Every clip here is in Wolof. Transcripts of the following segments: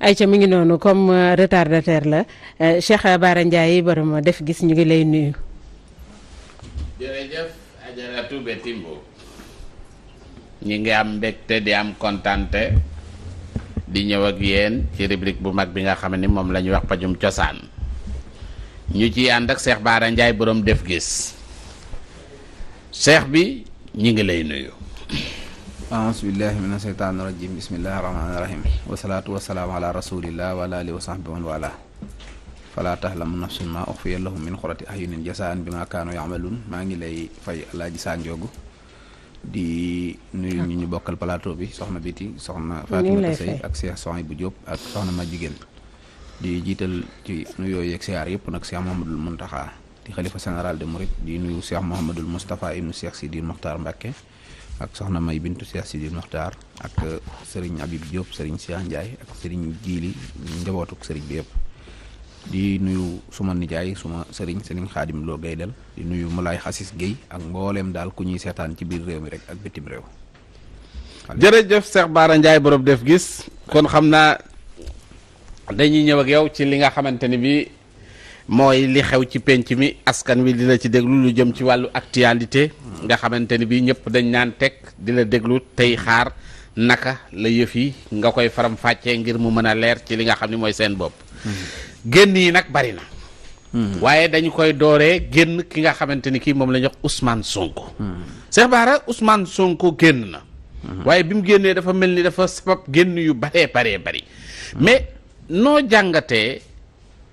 ayca mi ngi noonu comme retardataire la Cheikh Bara Ndiaye borom def gis ñu ngi lay nuyu. jërëjëf Ajaratu Betimbo ñi ngi am mbégte di am kontante di ñëw ak yéen ci rubrique bu mag bi nga xam ni moom la ñuy wax pajum cosaan ñu ciy ànd ak Cheikh Bara Ndiaye borom def gis Cheikh bi ñi ngi lay nuyu. aasbillahi mina seytaani rajim bismillahi rahmaani rahim wasalaatu wasalaamu ala rasulillah wa ala alihi wa sahbi man wala fala tahlamu nafsun ma uxfiya lahum min xurati ahyunin jasaan bi ma kaanu yamaluun maa ngi lay fay alaaji Sa Ndiogou di nuyu ñu bokkal plateau bi soxna Biti soxna Fatimata Sey ak Cheikh Sohaibou Diop ak soxna ma jigéen di jiital ci nuyoo yeeg siyaar yëpp nag Cheikh Mouhamadoul Mountakha di xalifa général de Mouride di nuyu Cheikh Mouhamadoul Moustapha ibnu Cheikh Sidi Mokhtar Mbacké ak soxna May bintu Cheikh Sidi Mokhtar ak Serigne Habib Diop Serigne Cheikh Ndiaye ak Serigne Djili njabootuk Serigne bi yëpp di nuyu suma nijaay suma Serigne Khadim Lo Gaydel di nuyu Moulay Xasis Guèye ak mbooleem daal ku ñuy seetaan ci biir réew mi rek ak bitim réew. jërëjëf Cheikh Bara Ndiaye borom def gis kon xam naa dañuy ñëw ak yow ci li nga xamante ni bi mooy li xew ci penc mi askan wi di la ci déglu lu jëm ci wàllu actualité nga xamante ni bii ñëpp dañ naan teg di la déglu tey xaar naka la yëf yi nga koy faram fàccee ngir mu mën a leer ci li nga xam ne mooy seen bopp. génn yi nag bari na. waaye dañu koy dooree génn ki nga xamante ni kii moom la ñuy wax Ousmane Sonko. Cheikh Bara Ousmane Sonko génn na. waaye bi mu génnee dafa mel ni dafa sabab génn yu baree bari mais noo jàngatee.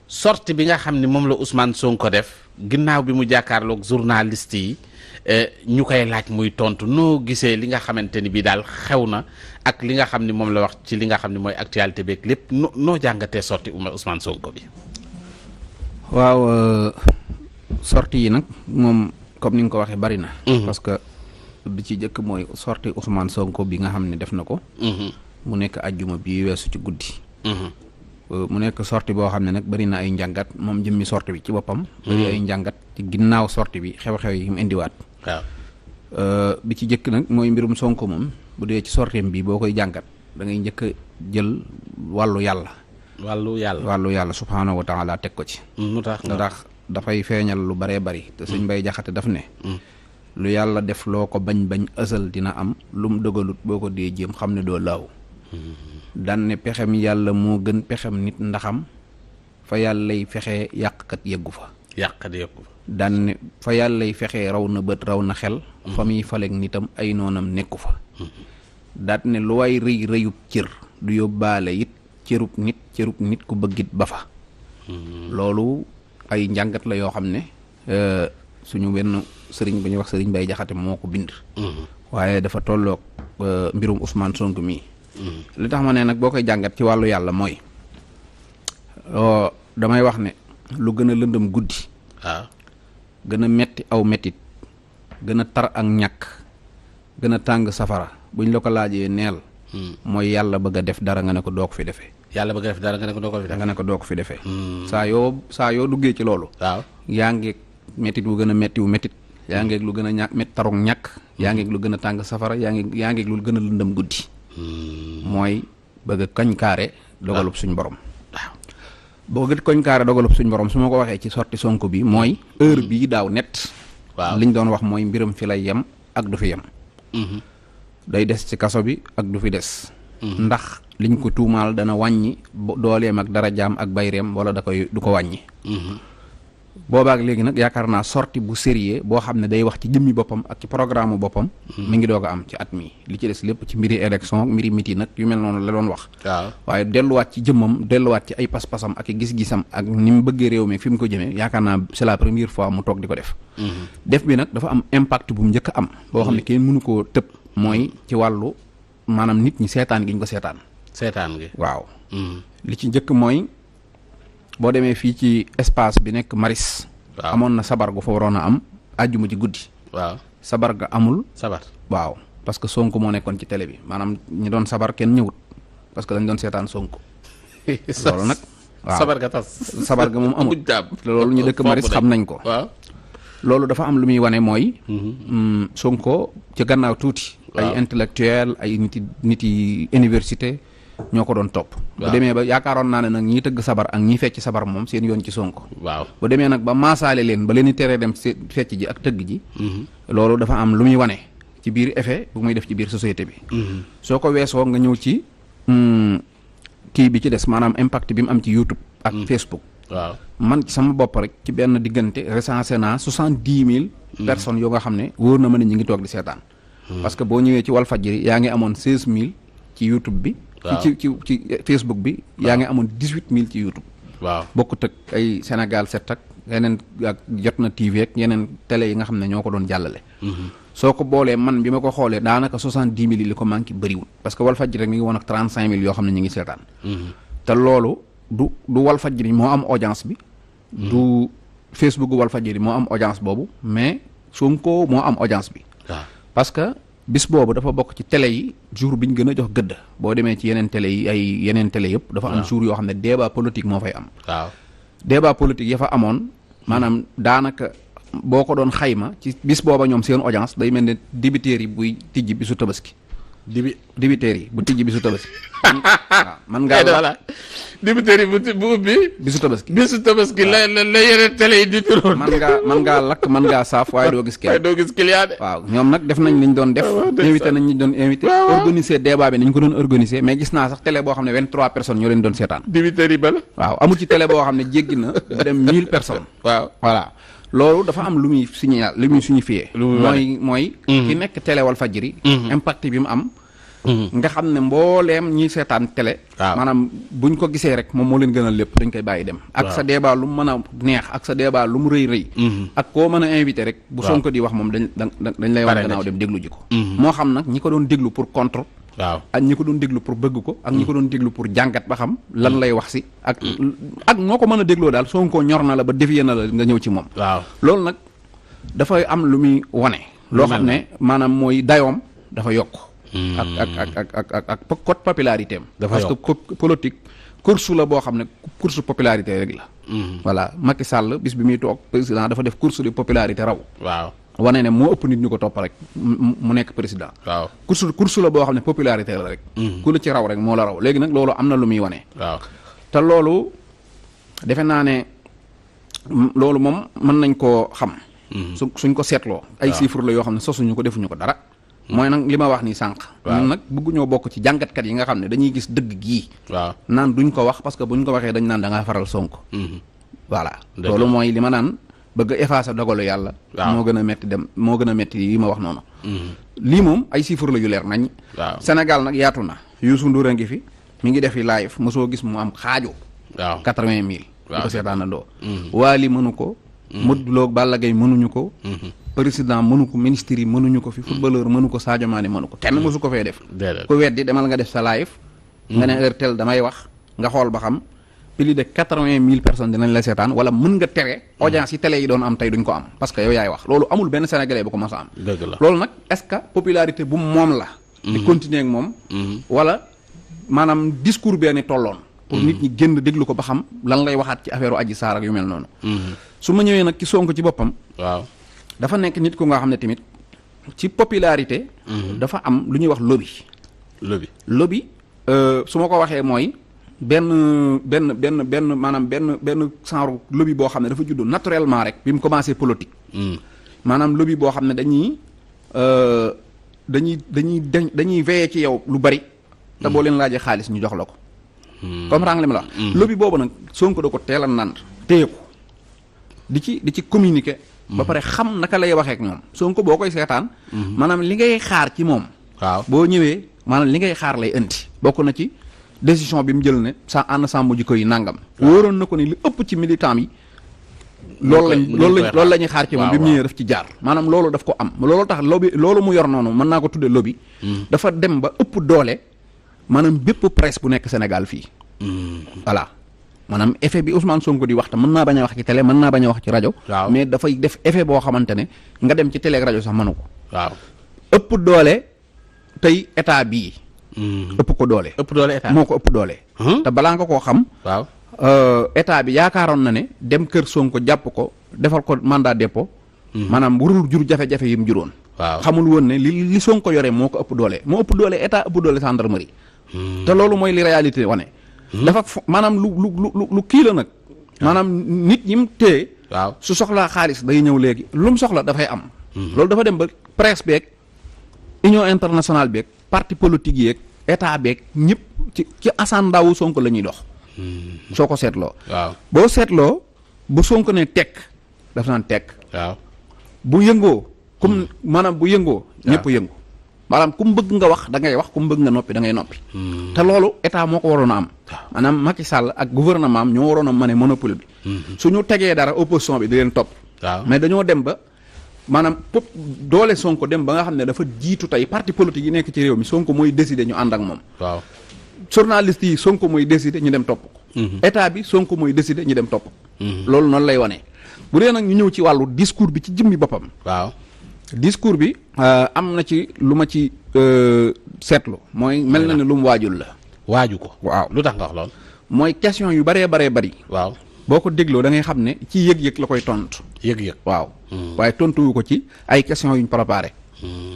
sortie bi nga xam ne moom la Ousmane Sonko def ginnaaw bi mu jàkkaarloog journaliste yi ñu koy laaj muy tontu noo gisee li nga xamante ni bii daal xew na ak li nga xam ne moom la wax ci li nga xam ne mooy actualité beeg lépp noo jàngatee sortie Ousmane Sonko bi. waaw sortie yi nag moom comme ni nga ko waxee bari na. parce que bi ci jëkk mooy sortie Ousmane Sonko bi nga xam ne def na ko. mu nekk ajjuma bi weesu ci guddi. mu nekk sortie boo xam ne nag bari na ay njàngat moom jëmmi sortie bi ci boppam. bari ay njàngat ci ginnaaw sortie bi xew-xew yi mu indiwaat. waaw bi ci jëkk nag mooy mbirum Sonko moom bu dee ci sortiem bi boo koy jàngat da ngay njëkk a jël wàllu yàlla. wàllu yàlla subhaanahu wa taala teg ko ci. lu tax ndax dafay feeñal lu baree bari. te sëñ Mbay Jaxate daf ne. lu yàlla def loo ko bañ ësal dina am lu mu dogalut boo ko dee jéem xam ne doo laaw. daan ne pexem yàlla moo gën pexem nit ndaxam fa yàllay fexe yàqkat yeggu fa. daan ne fa yàllay fexe raw na bët raw na xel. fa muy faleeg nitam ay noonam nekku fa. daan ne lu waay rëyub cër du yóbbaale it cërub nit ku bëggit ba fa. loolu ay njàngat la yoo xam ne suñu wenn sëriñ bu ñuy wax sëriñ Bay Jaxate moo ko bind. waaye dafa tolloog mbirum Ousmane Sonko mii. li tax ma ne nag boo koy jàngat ci wàllu yàlla mooy damay wax ne lu gën a lëndëm guddi. waaw gën a metti aw mettit gën a tar ak ñàkk gën a tàng safara buñ la ko laajee neel. mooy yàlla bëgg a def dara nga ne ko doo ko fi defee. yàlla bëgg a def dara nga ne ko doo ko fi defee. nga ne ko doo ko fi defee. saa yoo duggee ci loolu. waaw yaa ngeeg mettit wu gën a metti wu mettit yaa ngeeg lu gën a tarug ñàkk. yaa ngeeg lu gën a tàng safara yaa ngeeg lu gën a lëndëm guddi. mooy bëgg a koñ kaare dogalub suñ borom. waaw bëgg koñ kaare dogalub suñ borom su ma ko waxee ci sorti Sonko bi mooy heure bii daaw net. waaw liñ doon wax mooy mbiram fi lay yem ak du fi yem. day des ci kaso bi ak du fi des. ndax liñ ko tuumaal dana wàññi dooleem ak darajaam ak bayreem wala du ko wàññi. boobaak léegi nag yaakaar naa sorti bu sérieux boo xam ne day wax ci jëmmi boppam ak ci programme boppam. mi ngi doog a am ci at mi li ci des lépp ci mbiri élection mbiri miti nag yu mel noonu la doon wax. waaw waaye delluwaat ci jëmmam delluwaat ci ay pas-pasam ak gis-gisam ak ni mu bëggee réew mi fi mu ko jëmee yaakaar naa c'est la première fois mu toog di ko def. def bi nag dafa am impact bu mu njëkk a am. boo xam ne kenn mënu koo tëb. mooy ci wàllu maanaam nit ñi seetaan gi ñu ko seetaan. seetaan gi waaw. li ci njëkk mooy. boo demee fii ci espace bi nekk Maris. waaw amoon na sabar gu fa waroon a am àjjuma ci guddi. waaw sabar ga amul. sabar waaw parce que Sonko moo nekkoon ci télé bi maanaam ñi doon sabar kenn ñëwut parce que dañ doon seetaan Sonko. loolu nag. waaw sabar ga tas. sabar ga moom amul loolu ñu dëkk Maris xam nañ ko. waaw loolu dafa am lu muy wane mooy. Sonko ci gannaaw tuuti. ay intellectuel ay niti université ñoo ko doon topp bu demee ba yaakaaroon naa ne nag ñiy tëgg sabar ak ñiy fecc sabar moom seen yoon ci Sonko. waaw bu demee nag ba maasaale leen ba leen di teree dem fecc ji ak tëgg ji. loolu dafa am lu muy wane ci biir effet bu muy def ci biir société bi. soo ko weesoo nga ñëw ci kii bi ci des maanaam impact bi mu am ci YouTube ak Facebook. waaw man ci sama bopp rek ci benn diggante recensé naa 70,000 personnes yoo nga xam ne wóor na ma ne ñi ngi toog di seetaan. parce que boo ñëwee ci Walfadjri yaa ngi amoon 16,000 ci YouTube bi. ci Facebook bi. yaa ngi amoon 18,000 ci YouTube. waaw bokkut ak ay Sénégal 7 ak yeneen ak Jotna TV ak yeneen télé yi nga xam ne ñoo ko doon jàllale. soo ko boolee man bi ma ko xoolee daanaka 70,000 yi li ko manqué bëriwul. parce que Walfadjri rek mi ngi woon ak 35,000 yoo xam ne ñu ngi seetaan. te loolu du Walfadjri moo am audience bi. du Facebook Walfadjri moo am audience boobu mais Sonko moo am audience bi. parce que bis boobu dafa bokk ci télé yi jour bi ñu gën a jox gëdd boo demee ci yeneen télé yi ay yeneen télé yëpp. dafa am jour yoo xam ne débat politique moo fay am. waaw débat politique ya fa amoon maanaam daanaka boo ko doon xayma ci bis booba ñoom seen audience day mel ne dibiteer yi buy tijji bisu tabaski. dibiteer yi bu tijji bisu tabaski. waaw man ngaa voilà dibiteer yi bu ubbi. bisu tabaski la yeneen télé yi di turoon. man ngaa lakk man ngaa saaf waaye doo gis kenn. doo gis client de. waaw ñoom nag def nañ liñ doon def. invité nañ ñu doon invité. organiser débat bi nañ ko doon organiser mais gis naa sax télé boo xam ne 23 personnes ñoo leen doon seetaan. dibiteer yi bala. waaw amu ci télé boo xam ne jéggi na ba dem 1000 personnes. waaw voilà. loolu dafa am lu muy signifié. mooy ki nekk télé Walfadjri. impact bi mu am. nga xam ne mbooleem ñiy seetaan télé. maanaam buñ ko gisee rek moom moo leen gënal lépp dañ koy bàyyi dem. ak sa débat lu mu mën a neex ak sa débat lu mu rëy. ak koo mën a invité rek. bu Sonko di wax moom dañ lay wax gannaaw dem déglu ji ko. moo xam nag ñi ko doon déglu pour contre. waaw ak ñi ko doon déglu pour bëgg ko. ak ñi ko doon déglu pour jàngat ba xam lan lay wax si. ak noo ko mën a dégloo daal Sonko ñor na la ba défier na la nga ñëw ci moom. waaw loolu nag dafay am lu muy wane. loo xam ne maanaam mooy dayoom dafa yokk. ak code popularité am. parce que politique course la boo xam ne course popularité rek la. voilà Macky Sall bis bi muy toog président dafa def course de popularité raw. waaw wane ne moo ëpp nit ñu ko topp rek mu nekk président. waaw course la boo xam ne popularité la rek. ku la ci raw rek moo la raw léegi nag loolu am na lu muy wane. waaw te loolu defe naa ne loolu moom mën nañ koo xam. suñ ko seetloo. ay chiffres la yoo xam ne sosuñu ko defuñu ko dara. mooy nag li ma wax nii sànq. ñun nag bëgguñoo bokk ci jàngatkat yi nga xam ne dañuy gis dëgg gii. waaw naan duñ ko wax parce que buñ ko waxee dañ naan da ngaa faral Sonko. voilà loolu mooy li ma naan bëgg a effacer dogalu yàlla. moo gën a metti moo gën a metti yi ma wax noonu. lii moom ay chiffres la yu leer nañ. waaw Sénégal nag yaatu na. Youssou Ndour a ngi fi mi ngi defi live mosoo gis mu am xaaju. waaw 80,000. waaw di ko seetaanandoo. Waali mënu ko. Modou Lo Balla Gaye mënuñu ko. président mënu ko ministre yi mënuñu ko fi footballeur mënu ko Sadio Mané mënu ko kenn mësu ko fee def. ku weddi demal nga def sa live. nga ne heure tel damay wax nga xool ba xam plus de 80,000 personnes dinañ la seetaan wala mën nga tere. audience yi télé yi doon am tey duñ ko am parce que yow yaay wax loolu amul benn sénégalais bu ko mos a am. dëgg la loolu nag est-ce que popularité bu moom la. di continuer ak moom. wala maanaam discours benn tolloon. pour nit ñi génn déglu ko ba xam lan lay waxaat ci affaire Adji Sarr ak yu mel noonu. su ma ñëwee nag ci Sonko ci boppam. waaw dafa nekk nit ku nga xam ne tamit ci popularité. dafa am lu ñuy wax lobby. su ma ko waxee mooy benn maanaam benn genre lobby boo xam ne dafa juddoo naturellement rek bi mu commencé politique. maanaam lobby boo xam ne dañuy veiller ci yow lu bari. te boo leen laajee xaalis ñu jox la ko. comprendre li ma la wax. lobby boobu nag Sonko da ko teel a nand téye ko di ci communiquer. ba pare xam naka lay waxee ak ñoom Sonko boo koy seetaan. maanaam li ngay xaar ci moom. waaw boo ñëwee maanaam li ngay xaar lay indi. bokk na ci décision bi mu jël ne sa ànd sàmm jikko yi nangam. wóoroon na ko ni li ëpp ci militant yi. loolu la ñuy xaar ci moom bi mu ñëwee daf ci jaar. maanaam loolu daf ko am loolu tax lobby loolu mu yor noonu mën naa ko tuddee lobby. dafa dem ba ëpp doole maanaam bépp presse bu nekk Sénégal fii. voilà. maanaam effet bi Ousmane Sonko di wax te mën naa bañ a wax ci télé mën naa bañ a wax ci rajo. mais dafay def effet boo xamante ne nga dem ci télé ak rajo sax mënu ko. waaw ëpp doole tey état bii. ëpp ko doole. état moo ko ëpp doole. te balaa nga koo xam. waaw état bi yaakaaroon na ne dem kër Sonko jàpp ko defal ko mandat dépôt. maanaam warul jur jafe-jafe yi mu juróon. waaw xamul woon ne li Sonko yore moo ko ëpp doole moo ëpp doole état ëpp doole gendarmerie. te loolu mooy li réalité wane. dafa maanaam lu kii la nag. maanaam nit ñi mu téye. waaw su soxlaa xaalis day ñëw léegi lu mu soxla dafay am. loolu dafa dem ba presse beeg union internationale beeg parti politique yeeg état beeg ñëpp ci asandaawu Sonko la ñuy dox. soo ko seetloo. waaw boo seetloo bu Sonko ne tekk daf naan tekk. waaw bu yëngoo comme maanaam bu yëngoo. ñëpp yëngu maanaam ku mu bëgg nga wax da ngay wax ku mu bëgg nga noppi da ngay noppi. te loolu état moo ko waroon a am. maanaam Macky Sall ak gouvernement am ñoo waroon a mane monopole bi. su ñu tegee dara opposition bi di leen topp. mais dañoo dem ba maanaam pop doole Sonko dem ba nga xam ne dafa jiitu tey parti politique yi nekk ci réew mi Sonko mooy décider ñu ànd ak moom. waaw journaliste yi Sonko mooy décider ñu dem topp ko. état bi Sonko mooy décider ñu dem topp ko. loolu noonu lay wane. bu dee nag ñu ñëw ci wàllu discours bi ci jëmmi boppam. waaw discours bi am na ci lu ma ci seetlu mooy mel na ne lu mu waajul la. waaju ko. waaw lu tax nga wax lool. mooy question yu bëree bari. waaw boo ko dégloo da ngay xam ne ci yëg-yëg la koy tontu. yëg-yëg waaw. waaye tontuwu ko ci ay questions yuñ préparé.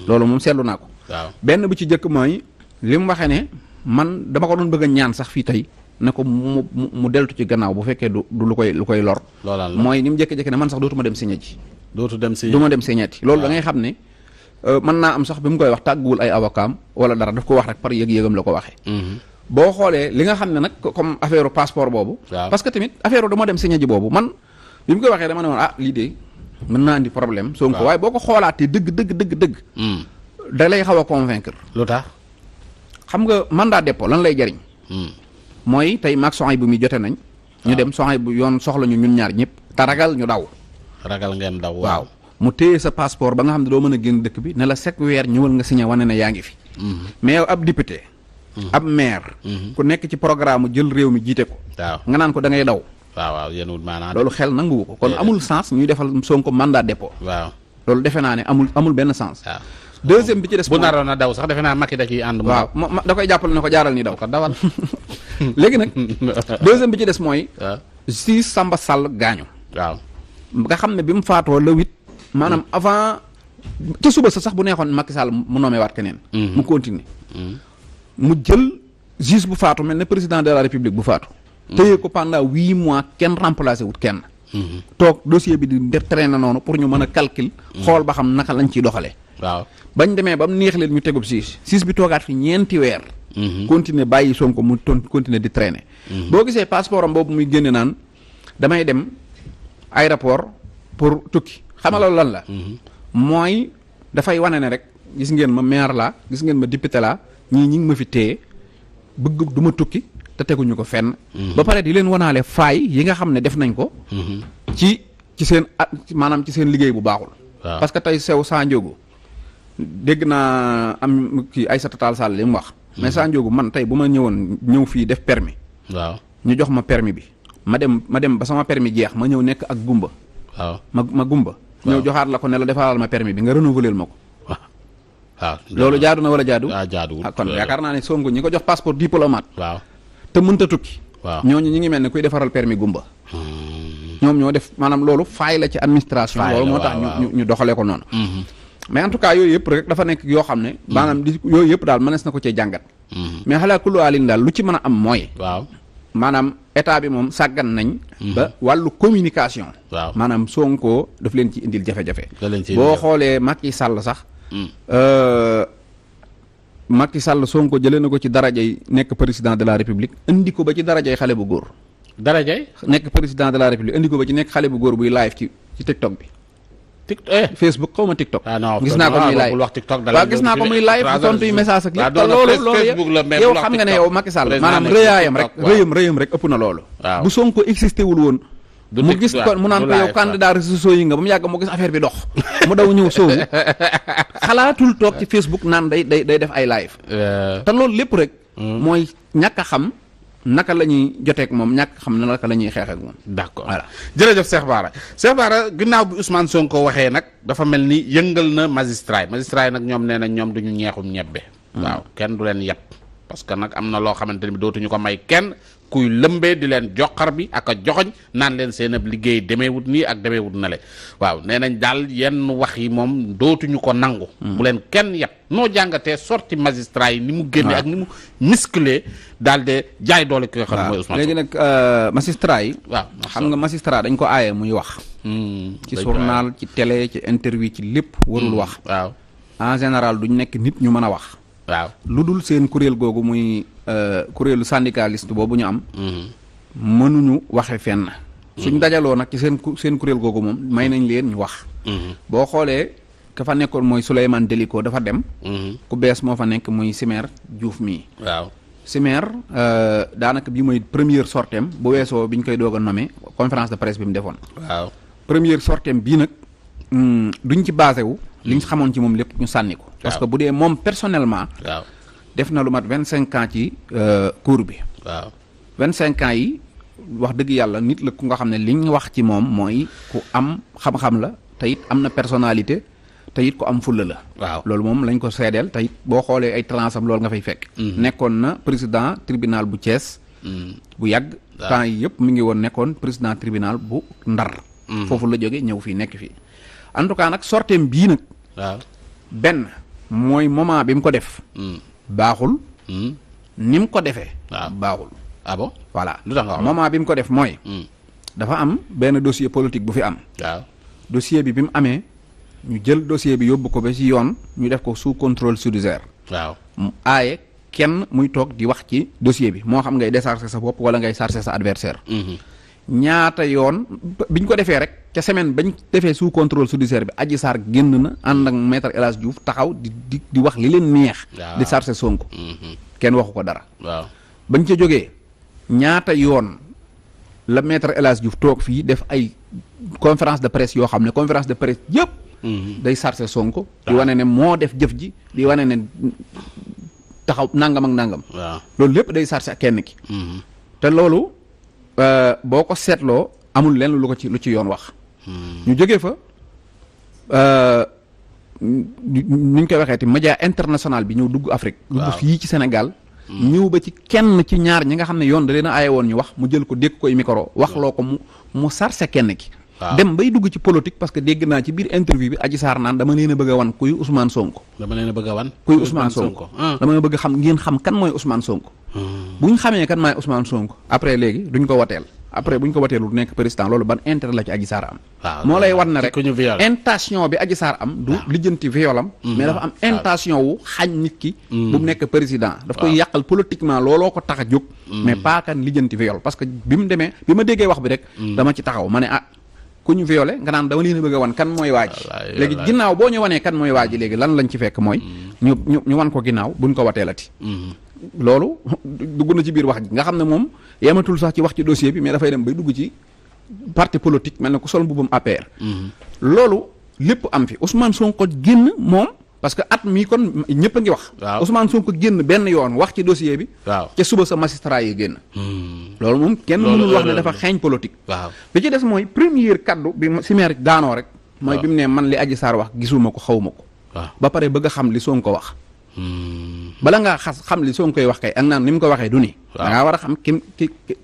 loolu moom seetlu naa ko. waaw benn bu ci jëkk mooy li mu waxee ne man dama ko doon bëgg a ñaan sax fii tey ne ko mu deltu ci gannaaw bu fekkee du lu koy lor. loolal la mooy ni mu jékki-jékki ne man sax dootuma dem signé ji. dootu dem si. du ma dem signéeti loolu da ngay xam ne mën naa am sax bi mu koy wax tàgguwul ay avocat wala dara daf ko wax rek par yëg-yëgam la ko waxee. boo xoolee li nga xam ne nag comme affaire passeport boobu. parce que tamit affaire dama dem signé ji boobu man bi mu koy waxee dama ne woon lii de mën naa andi problème. Sonko waaye boo ko xoolaatee dëgg. da lay xaw a convaincre. lu tax xam nga mandat dépôt lan lay jariñ. mooy tey maag soxay bu muy jote nañ. ñu dem soxay bu yoon soxla ñu ñun ñaar ñëpp. te ragal ñu daw. ragal ngeen daw. waaw mu téye sa passeport ba nga xam ne doo mën a génn dëkk bi ne la 7 weer ñëwal nga signé wane ne yaa ngi fi. mais yow ab député. ab maire. ku nekk ci programme jël réew mi jiite ko. waaw nga naan ko da ngay daw. waaw yéen wut maanaam. loolu xel nanguwu ko kon amul sens ñuy defal Sonko mandat dépôt. waaw loolu defe naa ne amul benn sens. waaw deuxième bi ci des. bu naroon a daw sax defe naa Macky da ciy ànd. waaw da koy jàppale ne ko jaaral ni daw. ko dawal. léegi nag deuxième bi ci des mooy. waaw si Samba Sall gaañu. waaw nga xam ne bi mu faatoo le 8. maanaam avant ci suba sa sax bu neexoon Macky Sall mu nommé waat keneen. mu continuer mu jël juge bu faatu mel ne président de la république bu faatu. téye ko pendant 8 mois kenn remplacé wut kenn. toog dossier bi di traîner noonu pour ñu mën a calcul. xool ba xam naka lañ ciy doxalee. waaw bañ demee ba mu neex leen ñu tegub siis bi toogaat fi ñeenti weer. continuer bàyyi Sonko mu continuer di traîner. boo gisee passeport am boobu muy génne naan damay dem aéroport pour tukki xam nga loolu lan la. mooy dafay wane ne rek gis ngeen ma maire laa gis ngeen ma député laa ñii ñi ngi ma fi téye bëgg du ma tukki te teguñu ko fenn. ba pare di leen wanaale faay yi nga xam ne def nañ ko. ci seen maanaam ci seen liggéey bu baaxul. parce que tey sew Sa Ndiogou dégg naa am kii Aïssata Tall Sall li mu wax. mais Sa Ndiogou man tey bu ma ñëw fii def permis waaw ñu jox ma permis bi ma dem ba sama permis jeex ma ñëw nekk ak gumba. waaw ma gumba. ñëw joxaat la ko ne la defaral ma permis bi nga renouveler ma ko. waaw loolu jaadu na wala jaadu. jaaduwul kon yaakaar naa ne Sonko ñi ko jox passeport diplomate. waaw te mënta tukki. waaw ñooñu ñi ngi mel ne kuy defaral permis gumba. ñoom ñoo def maanaam loolu faay la ci administration. loolu moo tax ñu doxalee ko noonu. mais en tout cas yooyu yëpp rek dafa nekk yoo xam ne. maanaam yooyu yëpp daal mënees na ko cee jàngat. mais xalaa kullu alin daal lu ci mën a am mooy. waaw maanaam état bi moom sàggan nañ. ba wàllu communication. waaw maanaam Sonko daf leen ci indil jafe-jafe. boo boo xoolee Macky Sall sax. Macky Sall Sonko jëlee na ko ci darajay nekk président de la république indi ko ba ci darajay xale bu góor. darajay nekk président de la république indi ko ba ci nekk xale bu góor buy live ci TikTok bi. Facebook xaw ma TikTok. gis naa ko muy live waaw gis naa ko muy live bu tontuy message ak lépp te loolu yow xam nga ne yow Macky Sall maanaam rëyaayam rek rëyam rek ëpp na loolu. bu Sonko existé wul woon. mu gis ko mu naan ko yow candidat réseaux sociaux yi nga ba mu yàgg mu gis affaire bi dox mu daw ñëw soowu xalaatul toog ci Facebook naan day def ay live te loolu lépp rek mooy ñàkk a xam naka la ñuy joteek moom ñàkk xam naka la ñuy xeex ak moom. d'accord voilà jërëjëf Cheikh Bara ginnaaw bi Ousmane Sonko waxee nag dafa mel ni yëngal na magistrat yi nag ñoom nee nañ ñoom duñu ñeexum ñebbe waaw kenn du leen yat parce que nag am na loo xamante ni bi dootuñu ko may kenn kuy lëmbee di leen joxar bi ak a joxoñ naan leen seen ab liggéey demeewut nii ak demeewut na le waaw nee nañ daal yenn wax yi moom dootuñu ko nangu bu leen kenn yat noo jàngatee sorti magistrat yi ni mu génne ak ni mu musclé daal de jaay doole ki nga xam ne mooy Ousmane léegi nag magistrat yi waaw xam nga magistrat dañ ko aaye muy wax ci journal ci télé ci interview ci lépp warul wax waaw en général duñ nekk nit ñu mën a wax waaw lu dul seen kuréel googu muy kuréelu syndicaliste boobu ñu am mënuñu waxe fenn suñ dajaloo nag ci seen kuréel googu moom may nañ leen ñu wax boo xoolee ka fa nekkoon mooy Souleymane Deliko dafa dem ku bees moo fa nekk muy Simer Diouf mii waaw Simer daanaka bi mooy première sortem bu weesoo bi ñu koy doog a nommé conférence de presse bi mu defoon waaw première sortem bii nag duñ ci basé wu li ñu xamoon ci moom lépp ñu sànni ko parce que bu dee moom personnellement waaw def na lu mat 25 ans ci cour bi waaw 25 ans yi wax dëgg yàlla nit la ku nga xam ne li ñu wax ci moom mooy ku am xam-xam la te it am na personnalité te it ku am fulla la waaw loolu moom lañ ko seedeel te it boo xoolee ay transam loolu nga fay fekk nekkoon na président tribunal bu Thiès bu yàgg temps yi yëpp mi ngi woon nekkoon président tribunal bu Ndar foofu la jóge ñëw fii nekk fii en tout cas nag sorteem bii nag waaw benn mooy moment bi mu ko def baaxul ni mu ko defee waaw baaxul ah bon voilà lu tax nga wax moment bi mu ko def mooy dafa am benn dossier politique bu fi am waaw dossier bi mu amee ñu jël dossier bi yóbbu ko ba ci yoon ñu def ko sous contrôle judiciaire waaw mu aaye kenn muy toog di wax ci dossier bi moo xam ngay décharger sa bopp wala ngay charger sa adversaire ñaata yoon biñ ko defee rek ca semaine bañ defee sous contrôle judiciaire bi Adji Sarr génn na ànd ak maître El Hadji Diouf taxaw di wax li leen neex di charger Sonko kenn waxu ko dara waaw bañ ca jógee ñaata yoon la maître El Hadji Diouf toog fii def ay conférence de presse yoo xam ne conférence de presse yëpp day charger Sonko di wane ne moo def jëf ji di wane ne taxaw nangam ak nangam loolu lépp day charger ak kenn ki te loolu boo ko seetloo amul lenn lu ci yoon wax ñu jógee fa ni ñu koy waxee ti média international bi ñëw dugg Afrique dugg fii ci Sénégal ñëw ba ci kenn ci ñaar ñi nga xam ne yoon da leen a aaye woon ñu wax mu jël ko dégg koy micro wax loo ko mu sarse kenn ki dem bay dugg ci politique parce que dégg naa ci biir interview bi Adji Sarr naan dama leen a bëgg a wan kuy Ousmane Sonko dama leen a bëgg a wan kuy Ousmane Sonko dama leen bëgg a xam ngeen xam kan mooy Ousmane Sonko bu ñu xamee kan mooy Ousmane Sonko après léegi duñ ko wateel après bu ñu ko wateelu du nekk président loolu ban intérêt la ci Adji Sarr am moo lay wan na rek intention bi Adji Sarr am du lijjanti violam mais dafa am intention wu xañ nit ki bu mu nekk président daf koy yàqal politiquement looloo ko tax a jóg mais pas kan lijjanti viol parce que bi mu demee bi ma déggee wax bi rek dama ci taxaw ma ne ku ñu violé nga naan dama leen a bëgg a wan kan mooy waa ji léegi ginnaaw boo ñu wanee kan mooy waa ji léegi lan lañ ci fekk mooy ñu wan ko ginnaaw buñ ko wateelati loolu dugg na ci biir wax ji nga xam ne moom yematul sax ci wax ci dossier bi mais dafay dem bay dugg ci parti politique mel na ku sol mbubum APR loolu lépp am fi Ousmane Sonko génn moom parce que at mii kon ñëpp a ngi wax Ousmane Sonko génn benn yoon wax ci dossier bi ca suba sa magistrat yi génn loolu moom kenn mënul wax ne dafa xeeñ politique bi ci des mooy première kaddu bi si maire daanoo rek mooy bi mu ne man li Adji Sarr wax gisuma ko xawma ko ba pare bëgg a xam li Sonko wax bala ngaa xam li Sonko koy wax kay ak naan ni mu ko waxee du ni da ngaa war a xam ki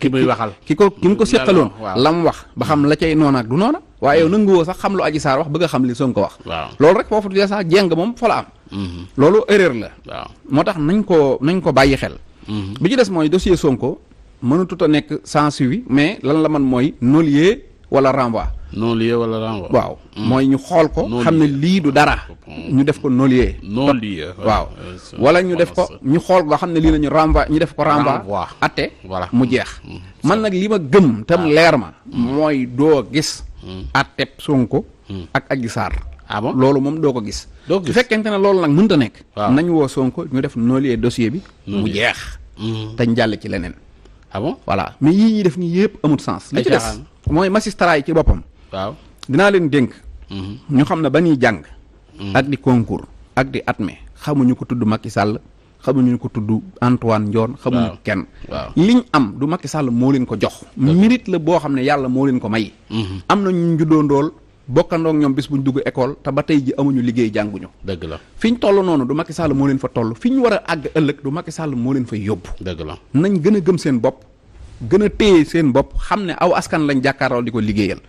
muy waxal ki mu ko séqaloon la mu wax ba xam la cay noona ak du noona waaye yow nanguwoo sax xam lu Adji Sarr wax bëgg a xam li Sonko wax loolu rek foofu déjà jéng moom fa la am loolu erreur la moo tax nañ ko bàyyi xel bi ci des mooy dossier Sonko mënatut a nekk sans suivi mais lan la man mooy non-lieu wala renvoi non-lieu wala renvoi waaw mooy ñu xool ko xam ne lii du dara ñu def ko non-lieu waaw wala ñu def ko ñu xool ba xam ne lii la ñu renvoi ñu def ko renvoi atte mu jeex man nag li ma gëm tam leer ma mooy doo gis atteb Sonko ak Adji Sarr loolu moom doo ko gis su fekkente ne loolu nag mënta nekk nañ woo Sonko ñu def non-lieu dossier bi mu jeex tañ jàll ci leneen voilà mais yii ñuy def nii yëpp amut sens li ci des mooy magistrat yi ci boppam dinaa leen dénk ñu xam ne ba ñuy jàng ak di concours ak di admet xamuñu ko tudd Macky Sall xamuñu ko tudd Antoine Ndione xamuñu kenn liñ am du Macky Sall moo leen ko jox mérite la boo xam ne yàlla moo leen ko may am na ñu juddoondool bokkandoog ñoom bis buñ dugg école te ba tey ji amuñu liggéey jànguñu dëgg la fi ñu toll noonu du Macky Sall moo leen fa toll fi ñu war a àgg ëllëg du Macky Sall moo leen fay yóbbu dëgg la nañ gën a gëm seen bopp gën a téye seen bopp xam ne aw askan lañ jàkkaarloo di ko liggéeyal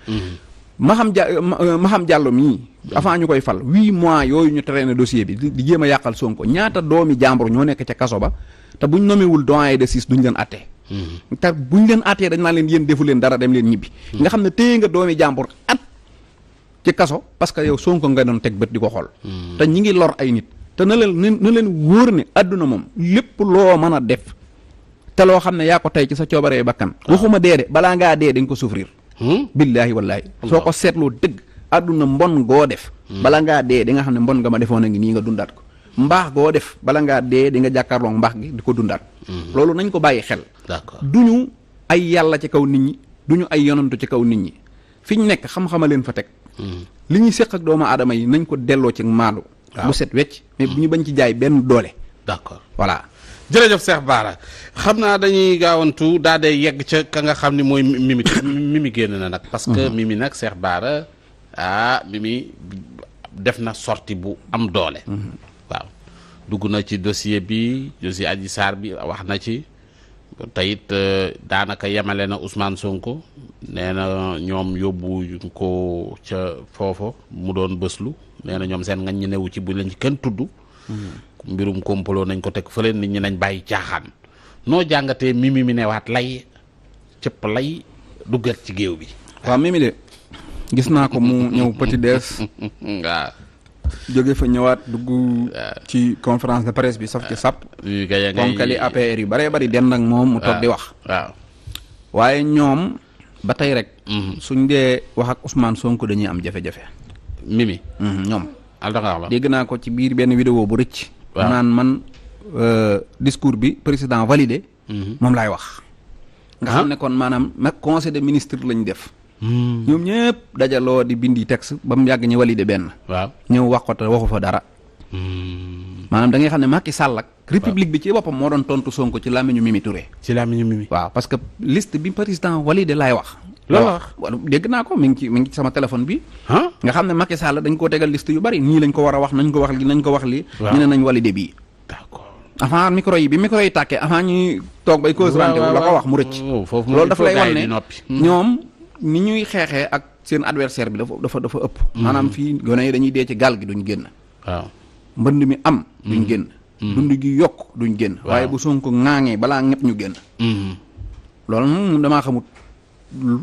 Maham Diallo mii avant ñu koy fal 8 mois yooyu ñu traîné dossier bi di jéem a yàqal Sonko ñaata doomi jàmbur ñoo nekk ca kaso ba te buñ nomewul doyen de 6 duñ leen attee te buñ leen attee dañ naa leen yéen defu leen dara dem leen ñibbi nga xam ne téye nga doomi jàmbur at ci kaso parce que yow Sonko nga doon teg bët di ko xool te ñi ngi lor ay nit te na leen wóor ne àdduna moom lépp loo mën a def te loo xam ne yaa ko tey ci sa coobaree bakkan waxuma dee de balaa ngaa dee dañ ko souffrir billaahi wallaahi soo ko seetloo dëgg àdduna mbon goo def bala ngaa dee di nga xam ne mbon nga ma defoon a ngi nii nga dundaat ko mbaax goo def bala ngaa dee di nga jàkkaarloo mbaax gi di ko dundaat loolu nañ ko bàyyi xel d'accord duñu ay yàlla ci kaw nit ñi duñu ay yonantu ci kaw nit ñi fi ñu nekk xam-xama leen fa teg li ñuy séq ak doomu aadama yi nañ ko delloo ci maandu bu set wecc mais bu ñu bañ ci jaay benn doole d'accord voilà jërëjëf Cheikh Bara xam naa dañuy gaawantu daa dee yegg ca ka nga xam ni mooy Mimi génn na nag parce que Mimi nag Cheikh Bara Mimi def na sortie bu am doole waaw dugg na ci dossier Adji Sarr bi wax na ci teyit daanaka yemale na Ousmane Sonko nee na ñoom yóbbu ko ca foofu mu doon bëslu nee na ñoom seen ngañ ñi newu ci bu leen ci kenn tudd mbirum complot nañ ko teg fële nit ñi nañ bàyyi caaxaan noo jàngatee Mimi mi newaat lay cëpp lay duggat ci géew bi waaw Mimi de gis naa ko mu ñëw petit des waaw jóge fa ñëwaat dugg ci conférence de presse bi saf ci sap konkali APR yu bëree bëri den nag moom mu toog di wax waaw waaye ñoom ba tey rek suñ dee wax ak Ousmane Sonko dañuy am jafe-jafe Mimi ñoom la dégg naa ko ci biir benn vidéo bu rëcc naan man discours bi président validé moom laay wax nga xam ne kon maanaam nag conseil des ministres lañ def ñoom ñëpp dajaloo di bindi texte ba mu yàgg ñu validé benn waaw ñëw wax ko te waxu fa dara maanaam da ngay xam ne Macky Sall ak république bi ci boppam moo doon tontu Sonko ci làmmiñu Mimi Touré waaw parce que liste bi président validé laay wax loolu wax dégg naa ko mi ngi ci sama téléphone bi nga xam ne Macky Sall dañ koo tegal liste yu bari nii lañ ko war a wax nañ ko wax li nañ ko wax li ñu ne nañ validé bii d'accord avant micro yi tàkkee avant ñuy toog bay cause rante la ko wax mu rëcc loolu daf lay wan ne ñoom ni ñuy xeexee ak seen adversaire bi dafa ëpp maanaam fii gone yi dañuy dee ci gaal gi duñ génn waaw mbënd mi am duñ génn dund gi yokk duñ génn waaye bu Sonko ŋaaŋee balaa ñëpp ñu génn loolu moom damaa xamut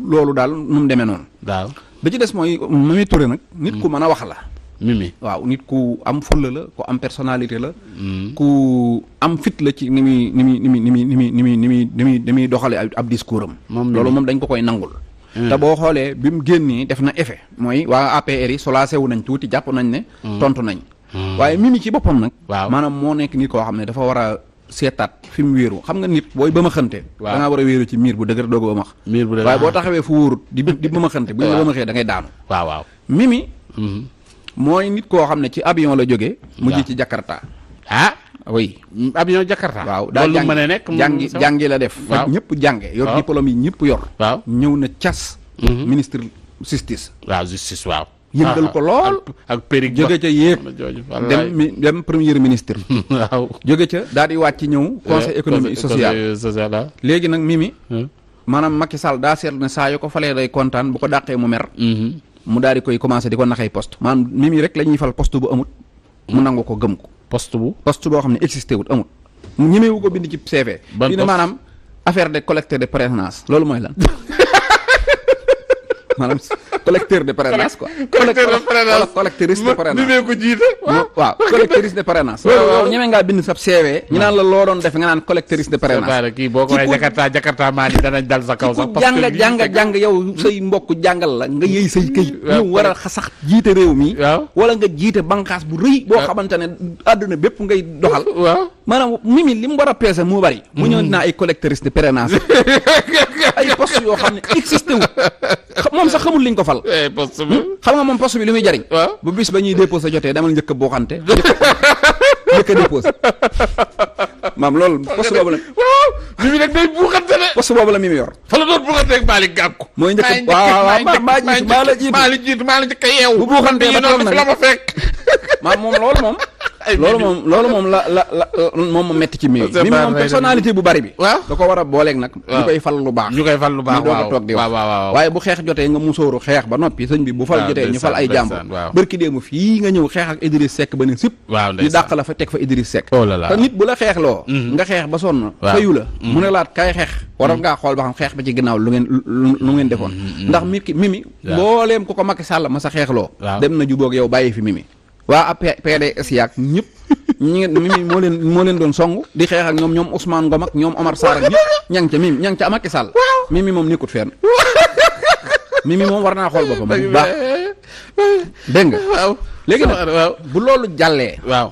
loolu daal nu mu demee noonu waaw da ci des mooy Mimi Touré nag nit ku mën a wax la Mimi waaw nit ku am fulla la ku am personnalité la ku am fit la ci ni muy doxale ab discours am loolu moom dañ ko koy nangul te boo xoolee bi mu génnee def na effet mooy waa APR yi solacé wu nañ tuuti jàpp nañ ne tontu nañ waaye Mimi ci boppam nag maanaam moo nekk nit koo xam ne dafa war a seetaat fi mu wéeru xam nga nit booy ba ma xante da ngaa war a wéeru ci miir bu dëgër doog ba max waaye boo taxawee fu wóorut di ba ma xante bu ñu la ba ma xee da ngay daanu waaw Mimi mooy nit koo xam ne ci avion la jógee mujj ci Jakarta oui avion Jakarta waaw daa jàngi la def fa ñëpp jànge yor diplôme yi ñëpp yor ñëw na cas ministre justice waaw yëngal ko lool ak périg jóge ca yéeg dem premier ministre waaw jóge ca daal di wàcc ñëw conseil économique social léegi nag Mimi maanaam Macky Sall daa seetlu ne saa yu ko falee day kontaan bu ko dàqee mu mer mu daal di koy commencé di ko naxee poste maanaam Mimi rek la ñuy fal poste bu amut mu nangu ko gëm ko poste boo xam ne existé wut amut mu ñemewu ko bind ci CV di ne maanaam affaire de collecteur de présidence loolu mooy lan maanaam collecteur de parrainage quoi. collectrice de parrainage mi ko jiite waaw collectrice de parrainage yow ñeme ngaa bind sab CV ñu naan la loo doon def nga naan collectrice de parrainage kii boo ko waxee Jakarta maa ni danañ dal sa kaw sax jàng yow say mbokk jàngal la nga yëy say këyit ñu war a sax jiite réew mi wala nga jiite banqaas bu rëy boo xamante ne àdduna bépp ngay doxal maanaam Mimi li mu war a peese moo bari mu ñëw dinaa ay collectrice de parrainage ay poste yoo xam ne existé wu moom sax xamul liñ ko fal xam nga moom poste bi li muy jariñ bu bis ba ñuy déposé jotee demal njëkk a booxante njëkk a déposé maam loolu poste boobu la Mimi nag day buuxante de poste boobu la Mimi yor fa la doon buuxante ak Malick Gakou mooy njëkk maa la jiitu maa la njëkk a yeew bu buuxantee ba toog nag la ma fekk maam moom loolu moom loolu moom la moom ma metti ci Mimi moom personnalité bu bari bi waaw da ko war a booleeg nag ñu koy fal lu baax ñu koy fal lu baax ñu doog a toog di wax waaye bu xeex jotee nga musóoru xeex ba noppi sëñ bi bu fal jotee ñu fal ay jàmbur bërki déemu fii nga ñëw xeex ak Idriss Seck ba ne sip ñu dàq la fa teg fa Idriss Seck te nit bu la xeexloo nga xeex ba sonn fayu la mu ne laat kay xeex waroon ngaa xool ba xam xeex ba ci ginnaaw lu ngeen defoon ndax Mimi mbooleem ku ko Macky Sall ma sa xeexloo dem na jubóog yow bàyyi fi Mimi waa PDS yaag ñëpp Mimi moo leen doon song di xeex ak ñoom Ousmane Ngom ak ñoom Omar Sarr ak ñëpp ña ngi ca Macky Sall Mimi moom nekkut fenn Mimi moom war naa xool boppam bu baax dégg nga waaw léegi nag bu loolu jàllee waaw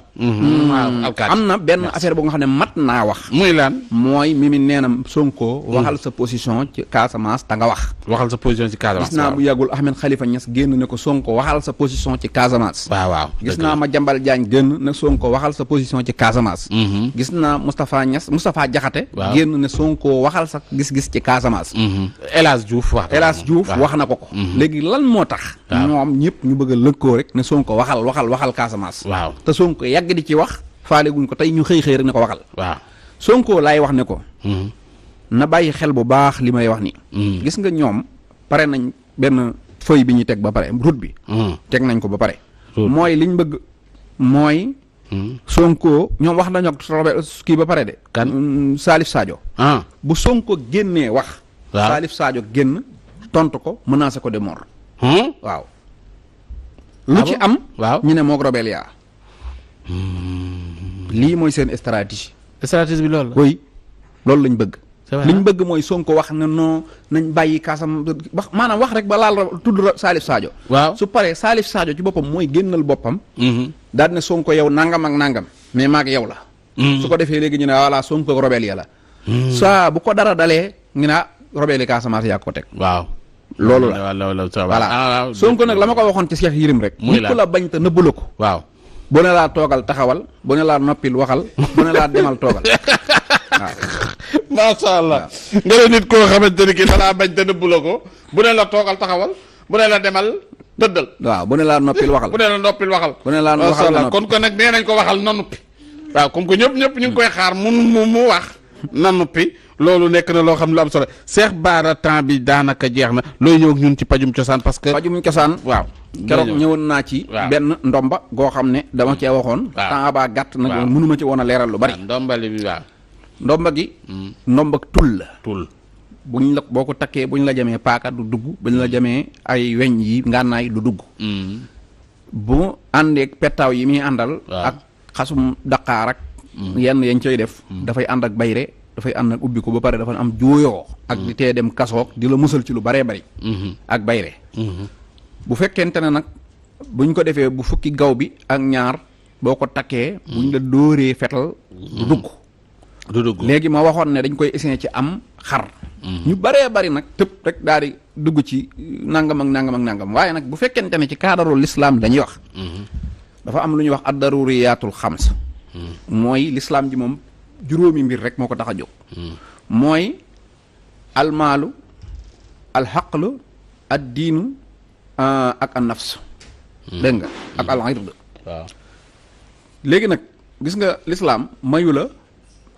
am na benn affaire boo nga xam ne mat naa wax muy lan mooy Mimi nee na Sonko waxal sa position ci Casamance te nga waxal sa position ci Casamance gis naa bu yàggul Ahmed Khalifa Niass génn ne ko Sonko waxal sa position ci Casamance waaw gis naa Madiambal Diagne génn ne Sonko waxal sa position ci Casamance gis naa Moustapha Diakhaté génn ne Sonko waxal sa gis-gis ci Casamance El Hadj Diouf wax na ko léegi lan moo tax ñoom ñëpp ñu bëgg a lëkkoo rek ne Sonko waxal Casamance waaw te Sonko yàgg di ci wax faale guñ ko tey ñu xëy rek ne ko waxal waaw Sonko laay wax ne ko na bàyyi xel bu baax li may wax ni gis nga ñoom pare nañ benn feuille bi ñu teg ba pare route bi teg nañ ko ba pare mooy liñ bëgg mooy Sonko ñoom wax nañu ak kii ba pare de kan Salif Sadio bu Sonko génnee wax Salif Sadio génn tontu ko menacé ko de mort waaw lu ci am ñu ne moog Robélia lii mooy seen stratégie bi loolu oui loolu lañ bëgg liñ bëgg mooy Sonko wax ne non nañ bàyyi kaasam wax maanaam wax rek ba laal tudd Salif Sadio waaw su paree Salif Sadio ci boppam mooy génnal boppam daal ne Sonko yow nangam ak nangam mais maag yow la su ko defee léegi ñu ne voilà Sonko Robélia la saa bu ko dara dalee ñu ne Robélia Casamance yaa ko teg waaw loolu la voilà Sonko nag la ma ko waxoon ci Cheikh Yérim rek nit ku la bañ te nëbbu la ko waaw bu ne laa toogal taxawal bu ne laa noppil waxal bu ne laa demal toogal waaw masha Allah nga ne nit koo xamante ni ki dalaa bañ te nëbbu la ko bu ne la toogal taxawal bu ne la demal tëddal waaw bu ne laa noppil waxal bu ne la noppil waxal bu ne laa waxal kon ko nag nee nañ ko waxal na noppi waaw comme que ñëpp ñu ngi koy xaar mu wax na noppi loolu nekk na loo xam ne lu am solo Cheikh Bara temps bi daanaka jeex na looy ñëw ñun ci pajum cosaan parce que pajum cosaan waaw keroog ñëwoon naa ci benn ndomba goo xam ne dama cee waxoon temps baa gàtt nag mënuma ci woon a leeral lu bari ndombali bi waaw ndomba gi ndomba tul la tul buñ la boo ko takkee buñ la jamee paaka du dugg buñ la jamee ay weñ yi ngànnaay du dugg bu àndeek pettaaw yi muy àndal ak xasum daqaar ak yenn yañ coy def dafay ànd ak bayre dafay ànd ak ubbi ko ba pare dafa am jooyoo ak di tee dem kasoog di la musal ci lu baree bari ak bayre bu fekkente ne nag buñ ko defee bu fukki gaw bi ak ñaar boo ko takkee buñ la dóoree fetal du dugg léegi ma waxoon ne dañ koy essayer ci am xar ñu baree bari nag tëb rek daal di dugg ci nangam ak nangam ak nangam waaye nag bu fekkente ne ci cadre l'islam dañuy wax dafa am lu ñuy wax ad-daruriyaatul xams mooy l'islam ji moom juróomi mbir rek moo ko tax a jóg mooy almaalu alxaqlu ad diinu ak an nafs dégg nga ak al ird waaw léegi nag gis nga l'islam mayu la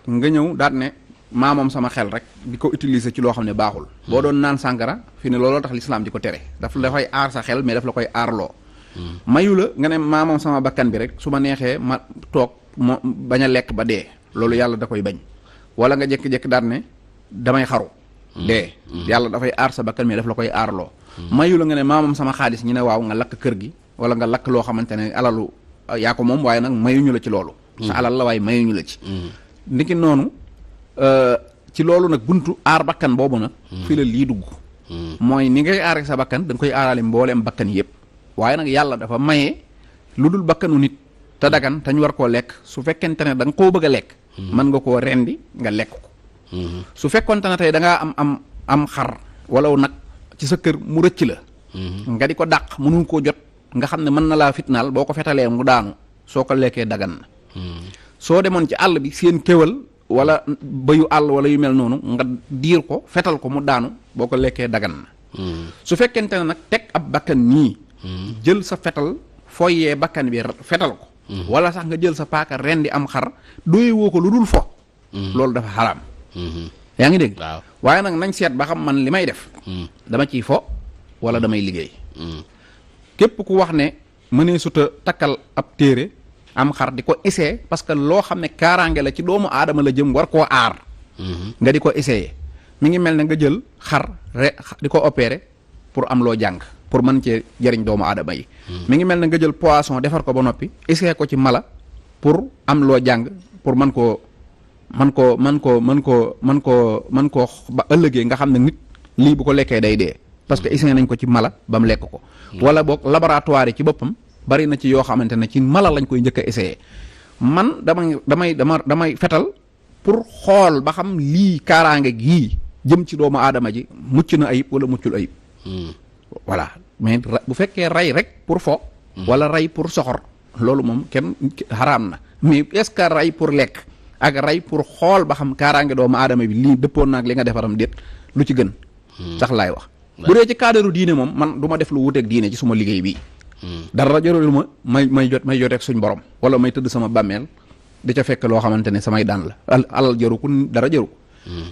nga ñëw daat ne maa moom sama xel rek di ko utiliser ci loo xam ne baaxul boo doon naan sàngara fi ne looloo tax l'islam di ko tere dafay aar sa xel mais daf la koy aarloo mayu la nga ne maa moom sama bakkan bi rek su ma neexee ma toog ma bañ a lekk ba dee loolu yàlla da koy bañ wala nga jékki-jékki daat ne damay xaru dee yàlla dafay aar sa bakkan mais daf la koy aarloo mayu la nga ne maa moom sama xaalis ñu ne waaw nga lakk kër gi wala nga lakk loo xamante ne alalu yaa ko moom waaye nag mayuñu la ci loolu sa alal la waaye mayuñu la ci ndiki noonu ci loolu nag buntu aar bakkan boobu nag fi la lii dugg mooy ni ngay aare sa bakkan da nga koy aarale mbooleem bakkan yëpp waaye nag yàlla dafa maye lu dul bakkanu nit te dagan te ñu war koo lekk su fekkente ne da nga koo bëgg a lekk mën nga koo rendi nga lekk ko su fekkonte ne tey da ngaa am xar wala nag ci sa kër mu rëcc la nga di ko dàq mënu koo jot nga xam ne mën na laa fitnaal boo ko fetalee mu daanu soo ko lekkee dagan na soo demoon ci àll bi seen kéwal wala bayu àll wala yu mel noonu nga diir ko fetal ko mu daanu boo ko lekkee dagan na su fekkente ne nag teg ab bakkan nii jël sa fetal fooyee bakkan bi fetal ko wala sax nga jël sa paaka rendi am xar doye woo ko lu dul fo loolu dafa xaraam yaa ngi dégg waaye nag nañ seet ba xam man li may def dama ciy fo wala damay liggéey képp ku wax ne mënee suta takkal ab téere am xar di ko essayer parce que loo xam ne kaaraange la ci doomu aadama la jëm war koo aar nga di ko essayer mi ngi mel ne nga jël xar di ko opérer pour am loo jàng pour mën cee jëriñ doomu aadama yi mi ngi mel ne nga jël poisson defar ko ba noppi essayer ko ci mala pour am loo jàng pour mën koo ba ëllëgee nga xam ne nit lii bu ko lekkee day dee parce que essayer nañ ko ci mala ba mu lekk ko wala boog laboratoire yi ci boppam bari na ci yoo xamante ne ci mala lañ koy njëkk a essayer man damay fetal pour xool ba xam lii kaaraange gii jëm ci doomu aadama ji mucc na ayib wala muccul ayib voilà mais bu fekkee rey rek pour fo wala rey pour soxor loolu moom kenn xaraam na mais est-ce que rey pour lekk ak rey pour xool ba xam kaaraange doomu aadama bi lii dëppoon naag li nga defaram déet lu ci gën sax laay wax bu dee ci cadre diine moom man du ma def lu wuteeg diine ci suma liggéey bii dara jarul ma may joteeg suñ borom wala may tëdd sama bàmmeel di ca fekk loo xamante ne samay daan la alal jaru ko dara jaru ko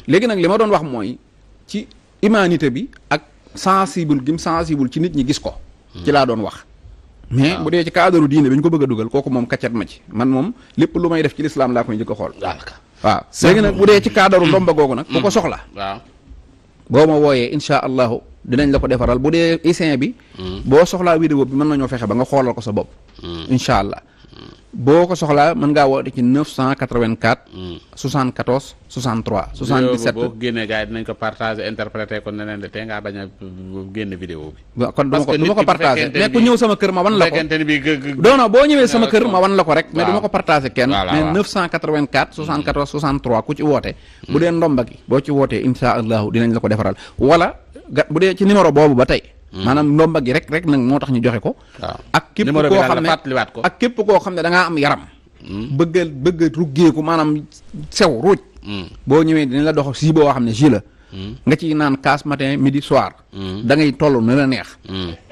léegi nag li ma doon wax mooy ci humanité bi ak sensible ci nit ñi gis ko ci laa doon wax mais bu dee ci cadre diine bi ñu ko bëgg a dugal kooku moom kaccat ma ci man moom lépp lu may def ci lislaam laa koy njëkk a xool waaw léegi nag bu dee ci cadre ndomba googu nag ku ko soxla boo ma wooyee insha allahu dinañ la ko defaral bu dee isin bi boo soxlaa vidéo bi mën nañoo fexe ba nga xoolal ko sa bopp insha allah boo ko soxlaa mën ngaa woote ci 984 74 63 77 boo ko génnee gars yi dinañ ko partager interpréter ko neneen de tey ngaa bañ a génne vidéo bi kon du ma ko partager mais ku ñëw sama kër ma wan la ko non boo ñëwee sama kër ma wan la ko rek mais du ma ko partager kenn mais 984 74 63 ku ci woote bu dee ndomba gi boo ci wootee insha allahu dinañ la ko defaral wala bu dee ci numéro boobu ba tey maanaam ndomba gi rek nag moo tax ñu joxe ko ak képp koo xam ne ak képp koo xam ne da ngaa am yaram bëgg a ruggeeku maanaam sew ruuj boo ñëwee dinañ la dox si boo xam ne ji la nga ciy naan kaas matin midi soir da ngay toll na la neex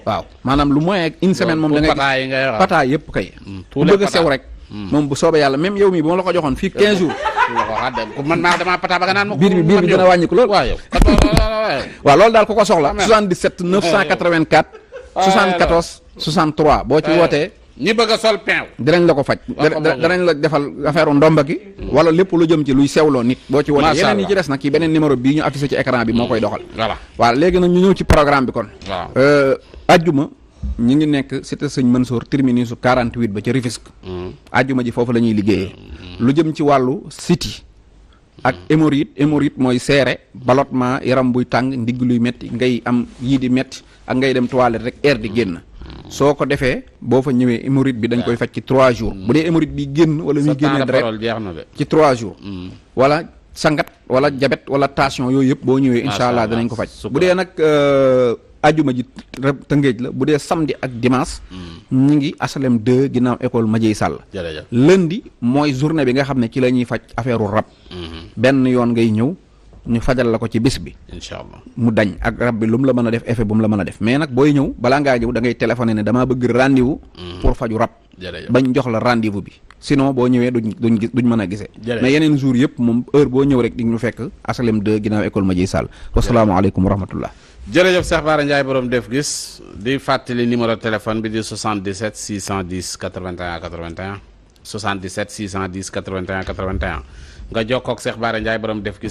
waaw maanaam lu moyen une semaine moom da ngay gis pata yëpp kay bu bëgg a sew rek moom bu soobee yàlla même yow mi bu ma la ko joxoon fii 15 jours man maa damaa pata ba nga naan ma biir bi dina wàññiku lool waaw loolu daal ku ko soxla 77 984 74 63 boo ci wootee ñi bëgg a sol pain dinañ la ko faj danañ la defal affaire ndomba gi wala lépp lu jëm ci luy sewloo nit boo ci wootee yeneen yi ci des nag ci beneen numéro bii ñu affiché ci écran bi moo koy doxal waaw léegi nag ñu ñëw ci programme bi kon ajjuma ñi ngi nekk cité Sëñ Mansour terminus 48 ba ca Rufisque ajjuma ji foofu la ñuy liggéeyee lu jëm ci wàllu siti ak hémorroïde mooy seere ballottement yaram buy tàng ndigg luy metti ngay am yii di metti ak ngay dem toilette rek air di génn soo ko defee boo fa ñëwee hémorroïde bi dañ koy faj ci 3 jours bu dee hémorroïde bi génn wala muy génne deret ci 3 jours wala sangat wala jabet wala tension yooyu yëpp boo ñëwee incha allah danañ ko faj bu dee nag ajuma ji Tëngéej la bu dee samedi ak dimanche ñu ngi asalem 2 ginnaaw école Madieye Sall lundi mooy journée bi nga xam ne ci la ñuy faj affaire rab benn yoon ngay ñëw ñu fajal la ko ci bis bi incha allah mu dañ ak rab bi lu mu la mën a def effet bu mu la mën a def mais nag booy ñëw balaa ngaa ñëw da ngay téléphoné ne damaa bëgg rendez-vous pour faju rab bañ jox la rendez-vous bi sinon boo ñëwee duñ mën a gisee mais yeneen jour yëpp moom heure boo ñëw rek di ñu fekk asalem 2 ginnaaw école Madieye Sall wasalaamaaleykum wa rahmatullah jërëjëf Cheikh Bara Ndiaye borom def gis di fàttali numéro téléphone bi di 77 610 81 81 77 610 81 81 nga jokkoo ak Cheikh Bara Ndiaye borom def gis